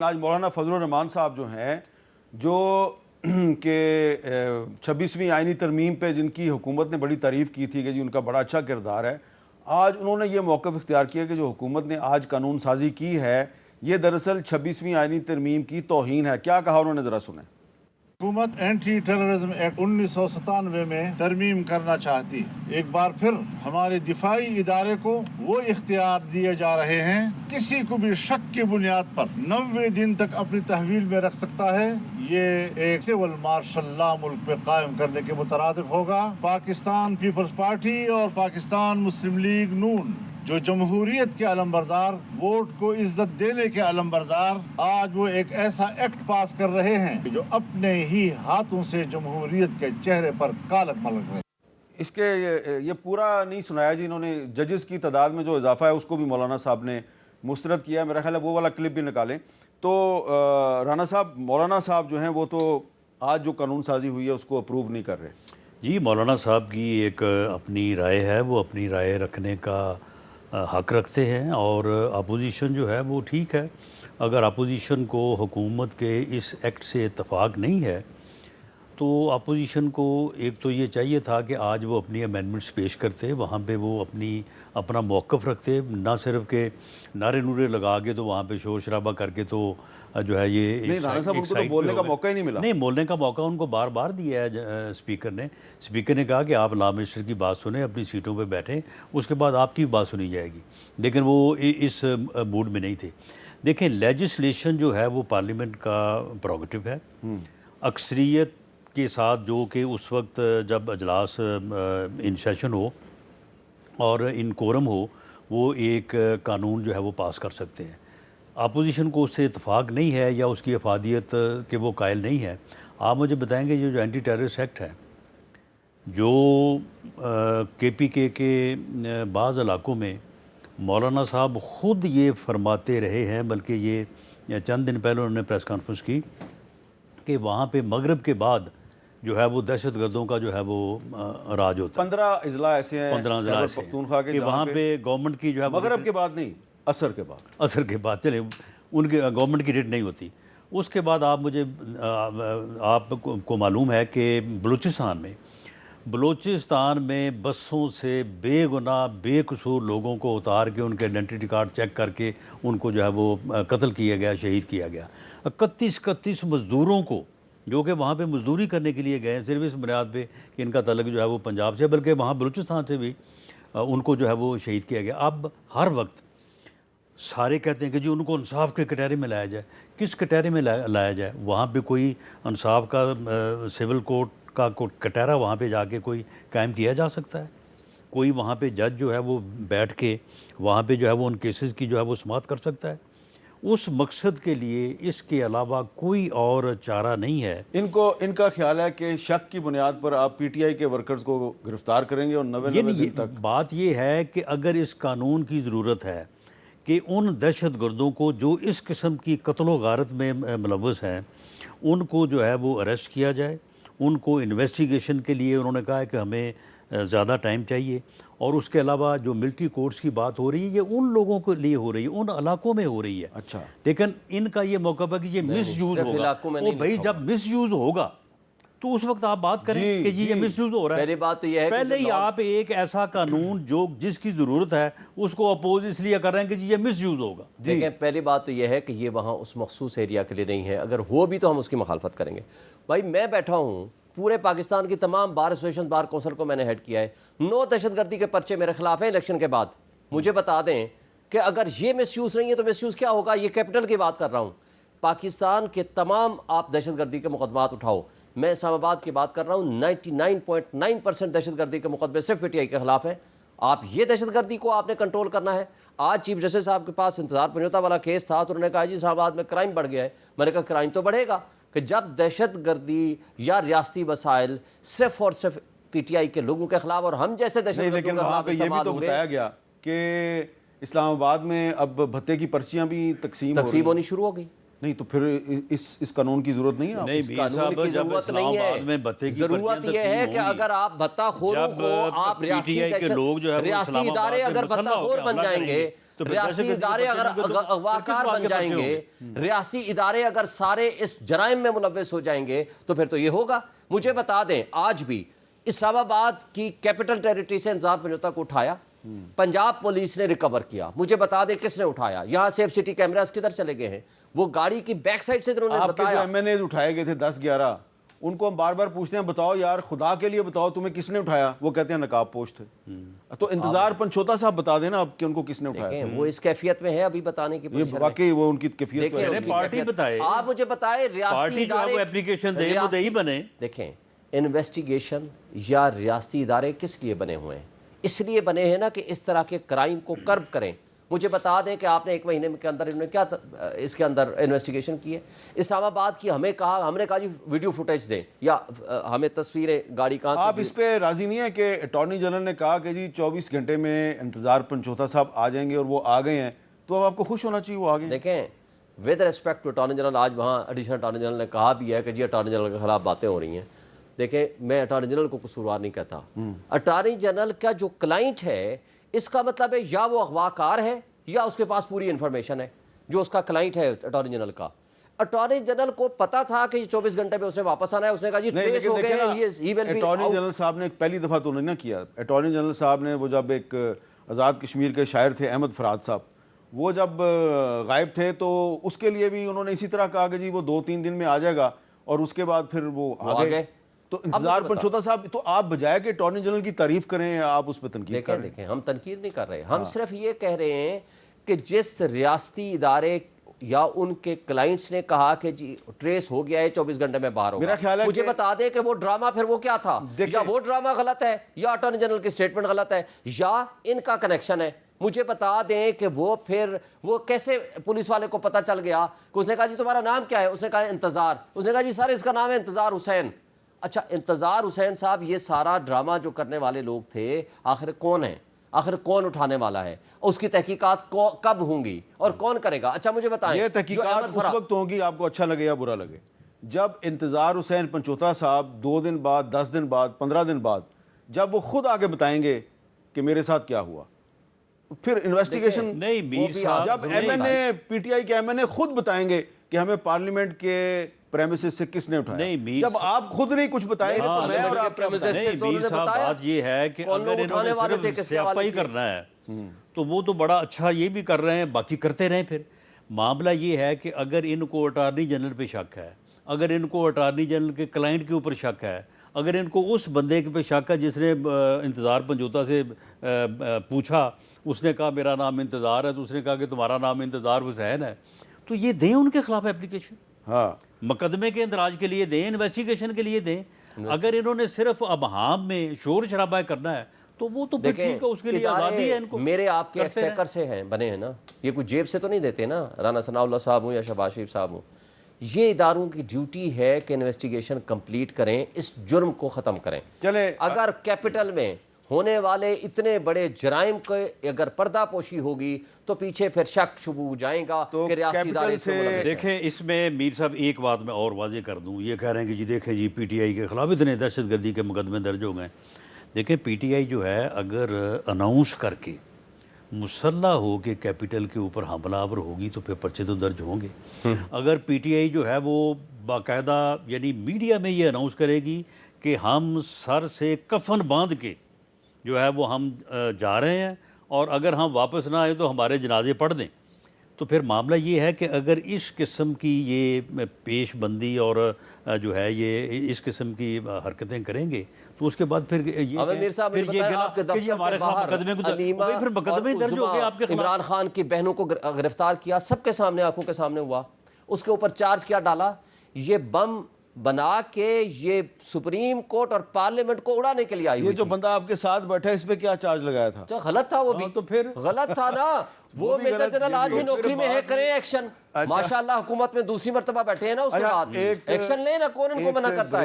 آج مولانا فضل الرحمان صاحب جو ہیں جو کہ 26ویں آئینی ترمیم پہ جن کی حکومت نے بڑی تعریف کی تھی کہ جی ان کا بڑا اچھا کردار ہے، آج انہوں نے یہ موقف اختیار کیا کہ جو حکومت نے آج قانون سازی کی ہے یہ دراصل 26ویں آئینی ترمیم کی توہین ہے۔ کیا کہا انہوں نے، ذرا سنیں۔ حکومت اینٹی ٹیررزم ایکٹ 1997 میں ترمیم کرنا چاہتی۔ ایک بار پھر ہمارے دفاعی ادارے کو وہ اختیار دیے جا رہے ہیں کسی کو بھی شک کی بنیاد پر 90 دن تک اپنی تحویل میں رکھ سکتا ہے۔ یہ ایک سول مارشل لا ملک پہ قائم کرنے کے مترادف ہوگا۔ پاکستان پیپلز پارٹی اور پاکستان مسلم لیگ نون جو جمہوریت کے علمبردار، ووٹ کو عزت دینے کے علمبردار، آج وہ ایک ایسا ایکٹ پاس کر رہے ہیں جو اپنے ہی ہاتھوں سے جمہوریت کے چہرے پر کالک ملک رہے ہیں۔ اس کے یہ پورا نہیں سنایا جی انہوں نے، ججز کی تعداد میں جو اضافہ ہے اس کو بھی مولانا صاحب نے مسترد کیا ہے، میرا خیال ہے وہ والا کلپ بھی نکالیں۔ تو رانا صاحب، مولانا صاحب جو ہیں وہ تو آج جو قانون سازی ہوئی ہے اس کو اپروو نہیں کر رہے۔ جی، مولانا صاحب کی ایک اپنی رائے ہے، وہ اپنی رائے رکھنے کا حق رکھتے ہیں، اور اپوزیشن جو ہے وہ ٹھیک ہے۔ اگر اپوزیشن کو حکومت کے اس ایکٹ سے اتفاق نہیں ہے تو اپوزیشن کو ایک تو یہ چاہیے تھا کہ آج وہ اپنی امینڈمنٹس پیش کرتے، وہاں پہ وہ اپنا موقف رکھتے، نہ صرف کہ نعرے نورے لگا کے تو وہاں پہ شور شرابہ کر کے تو جو ہے یہ نہیں، رانا صاحب ان کو تو بولنے کا موقع ہی نہیں ملا۔ نہیں، بولنے کا موقع ان کو بار بار دیا ہے اسپیکر نے کہا کہ آپ لا منسٹر کی بات سنیں، اپنی سیٹوں پہ بیٹھیں، اس کے بعد آپ کی بات سنی جائے گی، لیکن وہ اس موڈ میں نہیں تھے۔ دیکھیں، لیجسلیشن جو ہے وہ پارلیمنٹ کا پروگیٹو ہے، اکثریت کے ساتھ، جو کہ اس وقت جب اجلاس ان سیشن ہو اور ان کورم ہو، وہ ایک قانون جو ہے وہ پاس کر سکتے ہیں۔ اپوزیشن کو اس سے اتفاق نہیں ہے یا اس کی افادیت کے وہ قائل نہیں ہے۔ آپ مجھے بتائیں گے یہ جو اینٹی ٹیررسٹ ایکٹ ہے، جو کے پی کے بعض علاقوں میں مولانا صاحب خود یہ فرماتے رہے ہیں، بلکہ یہ چند دن پہلے انہوں نے پریس کانفرنس کی کہ وہاں پہ مغرب کے بعد جو ہے وہ دہشت گردوں کا جو ہے وہ راج ہوتا ہے۔ 15 اضلاع ایسے ہیں 15 اضلاع خیبر پختونخوا کے کہ وہاں پہ گورنمنٹ کی جو ہے مغرب کے بعد نہیں، عصر کے بعد چلیں ان کے گورنمنٹ کی ریٹ نہیں ہوتی۔ اس کے بعد آپ کو معلوم ہے کہ بلوچستان میں بسوں سے بے گناہ بے قصور لوگوں کو اتار کے ان کے آئیڈینٹی کارڈ چیک کر کے ان کو جو ہے وہ قتل کیا گیا، شہید کیا گیا۔ 31 مزدوروں کو جو کہ وہاں پہ مزدوری کرنے کے لیے گئے ہیں، صرف اس بنیاد پہ کہ ان کا تعلق جو ہے وہ پنجاب سے، بلکہ وہاں بلوچستان سے بھی ان کو جو ہے وہ شہید کیا گیا۔ اب ہر وقت سارے کہتے ہیں کہ جی ان کو انصاف کے کٹہرے میں لایا جائے۔ کس کٹہرے میں لایا جائے؟ وہاں پہ کوئی انصاف کا سول کورٹ کا کٹہرا وہاں پہ جا کے کوئی قائم کیا جا سکتا ہے؟ کوئی وہاں پہ جج جو ہے وہ بیٹھ کے وہاں پہ جو ہے وہ ان کیسز کی جو ہے وہ سماعت کر سکتا ہے؟ اس مقصد کے لیے اس کے علاوہ کوئی اور چارہ نہیں ہے۔ ان کا خیال ہے کہ شک کی بنیاد پر آپ پی ٹی آئی کے ورکرز کو گرفتار کریں گے اور 90 دن تک۔ بات یہ ہے کہ اگر اس قانون کی ضرورت ہے کہ ان دہشت گردوں کو جو اس قسم کی قتل و غارت میں ملوث ہیں ان کو جو ہے وہ اریسٹ کیا جائے، ان کو انویسٹیگیشن کے لیے انہوں نے کہا ہے کہ ہمیں زیادہ ٹائم چاہیے، اور اس کے علاوہ جو ملٹری کورٹس کی بات ہو رہی ہے یہ ان لوگوں کے لیے ہو رہی ہے، ان علاقوں میں ہو رہی ہے۔ اچھا، لیکن ان کا یہ موقع ہے کہ یہ مس یوز ہوگا، وہ بھائی جب مس یوز ہوگا تو اس وقت آپ بات کریں کہ جی یہ مس یوز ہو رہا ہے۔ پہلی بات تو یہ ہے پہلے ہی آپ ایک ایسا قانون جس کی ضرورت ہے اس کو اپوز اس لیے کر رہے ہیں کہ جی یہ مس یوز ہوگا۔ دیکھیں، پہلی بات تو یہ ہے کہ یہ وہاں اس مخصوص ایریا کے لیے نہیں ہے، اگر ہو بھی تو ہم اس کی مخالفت کریں گے۔ بھائی میں بیٹھا ہوں، پورے پاکستان کی تمام بار ایسوسیشن بار کونسل کو میں نے ہیڈ کیا ہے، 9 دہشت گردی کے پرچے میرے خلاف ہیں الیکشن کے بعد۔ مجھے بتا دیں کہ اگر یہ مس یوز نہیں ہے تو مس یوز کیا ہوگا؟ یہ کیپٹل کی بات کر رہا ہوں، پاکستان کے تمام آپ دہشت گردی کے مقدمات اٹھاؤ، میں اسلام آباد کی بات کر رہا ہوں، 99.9% دہشت گردی کے مقدمے صرف پی ٹی آئی کے خلاف ہیں۔ آپ یہ دہشت گردی کو آپ نے کنٹرول کرنا ہے۔ آج چیف جسٹس صاحب کے پاس انتظار پنجوتا والا کیس تھا تو انہوں نے کہا جی اسلام آباد میں کرائم بڑھ گیا ہے۔ میں نے کہا کرائم تو بڑھے گا کہ جب دہشت گردی یا ریاستی وسائل صرف اور صرف پی ٹی آئی کے لوگوں کے خلاف اور ہم جیسے دہشت گردوں کے خلاف استعمال ہوں گے۔ لیکن وہاں پہ یہ بھی تو بتایا گیا کہ اسلام آباد میں اب بھتے کی پرچیاں بھی تقسیم ہونی شروع ہو گئی۔ نہیں تو پھر اس قانون کی ضرورت نہیں ہے؟ اس قانون کی ضرورت نہیں ہے، ضرورت یہ ہے کہ اگر آپ بھتہ خوروں کو آپ ریاستی ادارے اگر بھتہ خور بن جائیں گے تو پھر ریاستی دہشت گردی ادارے کے اگر پرچے ہوں گے تو اغواکار پھر کس بات بن کے جائیں پرچے گے، ریاستی ادارے اگر سارے اس جرائم میں ملوث ہو جائیں گے تو پھر تو یہ ہوگا۔ مجھے بتا دیں، آج بھی اسلام آباد کی کیپٹل ٹیریٹری سے انتظار پنجوتا کو اٹھایا، پنجاب پولیس نے ریکور کیا، مجھے بتا دیں کس نے اٹھایا؟ یہاں سیف سٹی کیمراز کدھر چلے گئے ہیں؟ وہ گاڑی کی بیک سائڈ سے انہوں نے آپ کے جو بتایا۔ ایم این اے اٹھائے گئے تھے 10-11، ان کو ہم بار بار پوچھتے ہیں بتاؤ یار خدا کے لیے بتاؤ تمہیں کس نے اٹھایا، وہ کہتے ہیں نقاب پوش تھے۔ تو انتظار پنچوتا صاحب بتا دینا اب کہ ان کو کس نے اٹھایا۔ وہ اس کیفیت میں ہے ابھی بتانے کی یہ پوزیشن میں۔ واقعی وہ ان کی کیفیت تو دیکھیں، ہے۔ اس کی پارٹی کیفیت۔ بتائے، آپ مجھے بتائیں ریاستی پارٹی جو ہے ادارے، وہ application دے، وہ دہی بنے۔ دیکھیں انویسٹیگیشن یا ریاستی ادارے کس لیے بنے ہوئے ہیں؟ اس لیے بنے ہیں نا کہ اس طرح کے کرائم کو کرب کریں۔ مجھے بتا دیں کہ آپ نے 1 مہینے کے اندر انہوں نے کیا اس کے اندر انویسٹیگیشن کی ہے؟ اسلام آباد کی ہم نے کہا جی ویڈیو فوٹیج دیں یا ہمیں تصویریں گاڑی کہاں سے۔ آپ اس پہ راضی نہیں ہے کہ اٹارنی جنرل نے کہا کہ جی 24 گھنٹے میں انتظار پنچوتا صاحب آ جائیں گے اور وہ آ گئے ہیں، تو اب آپ کو خوش ہونا چاہیے وہ آگے۔ دیکھیں with respect to attorney general, آج وہاں ایڈیشنل اٹارنی جنرل نے کہا بھی ہے کہ جی اٹارنی جنرل کے خلاف باتیں ہو رہی ہیں۔ دیکھیں میں اٹارنی جنرل کو قصوروار نہیں کہتا، اٹارنی جنرل کا جو کلائنٹ ہے اس کا مطلب ہے یا وہ اغوا کار ہے یا اس کے پاس پوری انفارمیشن ہے جو اس کا کلائنٹ ہے اٹارنی جنرل کا۔ اٹارنی جنرل کو پتا تھا کہ 24 گھنٹے میں اس نے واپس آنا ہے، اس نے کہا جی نہیں ٹریس لیکن ہو گئے دیکھیں ہیں، نا، اٹارنی جنرل صاحب نے پہلی دفعہ تو نہیں نہ کیا۔ اٹارنی جنرل صاحب نے وہ جب ایک آزاد کشمیر کے شاعر تھے احمد فراد صاحب، وہ جب غائب تھے تو اس کے لیے بھی انہوں نے اسی طرح کہا کہ جی وہ 2-3 دن میں آ جائے گا، اور اس کے بعد پھر وہ آ گئے۔ تو انتظار پنچوتا صاحب، تو آپ بجائے کہ اٹارنی جنرل کی تعریف کریں آپ اس پہ تنقید کر رہے ہیں۔ دیکھیں ہم تنقید نہیں کر رہے، ہم صرف یہ کہہ رہے ہیں کہ جس ریاستی ادارے یا ان کے کلائنٹس نے کہا کہ جی ٹریس ہو گیا ہے 24 گھنٹے میں باہر ہوگا، میرا خیال ہے مجھے بتا دیں کہ وہ ڈرامہ پھر وہ کیا تھا؟ یا وہ ڈرامہ غلط ہے یا اٹارنی جنرل کی سٹیٹمنٹ غلط ہے یا ان کا کنیکشن ہے۔ مجھے بتا دیں کہ وہ پھر وہ کیسے پولیس والے کو پتہ چل گیا کہ اس نے کہا جی تمہارا نام کیا ہے؟ اس نے کہا انتظار۔ اس نے کہا جی سر اس کا نام ہے انتظار حسین۔ اچھا انتظار حسین صاحب، یہ سارا ڈرامہ جو کرنے والے لوگ تھے آخر کون ہیں؟ آخر کون اٹھانے والا ہے؟ اس کی تحقیقات کب ہوں گی اور کون کرے گا؟ اچھا مجھے بتائیں، یہ تحقیقات اس وقت ہوں گی، آپ کو اچھا لگے یا برا لگے، جب انتظار حسین پنچوتا صاحب 2 دن بعد، 10 دن بعد، 15 دن بعد جب وہ خود آگے بتائیں گے کہ میرے ساتھ کیا ہوا، پھر انویسٹیگیشن نہیں میر صاحب، جب M N A P T I کے ایم این اے خود بتائیں گے کہ ہمیں پارلیمنٹ کے پریمیسز سے کس نے اٹھایا، جب آپ خود نہیں کچھ بتائیں گے تو میں اور آپ کیا بتائیں؟ نہیں میر صاحب، بات یہ ہے کہ اگر انہوں نے صرف سیاپائی کرنا ہے تو وہ تو بڑا اچھا یہ بھی کر رہے ہیں، باقی کرتے رہیں۔ پھر معاملہ یہ ہے کہ اگر ان کو اٹارنی جنرل پہ شک ہے، اگر ان کو اٹارنی جنرل کے کلائنٹ کے اوپر شک ہے، اگر ان کو اس بندے کے پہ شک ہے جس نے انتظار پنجوتا سے پوچھا، اس نے کہا میرا نام انتظار ہے، تو اس نے کہا کہ تمہارا نام انتظار حسین ہے، تو یہ دیں ان کے خلاف اپلیکیشن، ہاں مقدمے کے اندراج کے لیے دیں، انویسٹیگیشن کے لیے دیں۔ اگر انہوں نے صرف ابہام میں شور شرابہ کرنا ہے تو وہ تو پھر ٹھیک ہے، اس کے لیے آزادی ہے ان کو۔ میرے آپ کے ایکسٹیکر سے ہیں بنے ہیں نا، یہ کوئی جیب سے تو نہیں دیتے نا، رانا ثناء اللہ صاحب ہوں یا شہباز شریف صاحب ہوں۔ یہ اداروں کی ڈیوٹی ہے کہ انویسٹیگیشن کمپلیٹ کریں، اس جرم کو ختم کریں۔ چلے اگر کیپٹل میں ہونے والے اتنے بڑے جرائم کے اگر پردہ پوشی ہوگی تو پیچھے پھر شک شبو جائیں گا کہ ریاستی ادارے سے ملوث ہیں۔ دیکھیں اس میں میر صاحب ایک بات میں اور واضح کر دوں، یہ کہہ رہے ہیں کہ جی دیکھیں جی پی ٹی آئی کے خلاف اتنے دہشت گردی کے مقدمے درج ہو گئے۔ دیکھیں پی ٹی آئی جو ہے اگر اناؤنس کر کے مسلح ہو کے کیپٹل کے اوپر حملہ آور ہوگی تو پھر پرچے تو درج ہوں گے۔ اگر پی ٹی آئی جو ہے وہ باقاعدہ یعنی میڈیا میں یہ اناؤنس کرے گی کہ ہم سر سے کفن باندھ کے جو ہے وہ ہم جا رہے ہیں اور اگر ہم واپس نہ آئے تو ہمارے جنازے پڑھ دیں، تو پھر معاملہ یہ ہے کہ اگر اس قسم کی یہ پیش بندی اور جو ہے یہ اس قسم کی حرکتیں کریں گے تو اس کے بعد پھر یہ ہمارے خلاف مقدمے درج ہو گئے آپ کے خلاف۔ عمران خان کی بہنوں کو گرفتار کیا، سب کے سامنے آنکھوں کے سامنے ہوا، اس کے اوپر چارج کیا ڈالا، یہ بم بنا کے یہ سپریم کورٹ اور پارلیمنٹ کو اڑانے کے لیے آئی ہوئی یہ جو بندہ آپ کے ساتھ بیٹھا ہے اس پہ کیا چارج لگایا تھا؟ غلط تھا وہ بھی، تو پھر غلط تھا نا وہ میجر جنرل آج بھی نوکری میں ہے، کریں ایکشن۔ ماشاءاللہ حکومت میں دوسری مرتبہ بیٹھے ہیں نا، اس کے بعد ایکشن لیں نا، کون ان کو منع کرتا ہے؟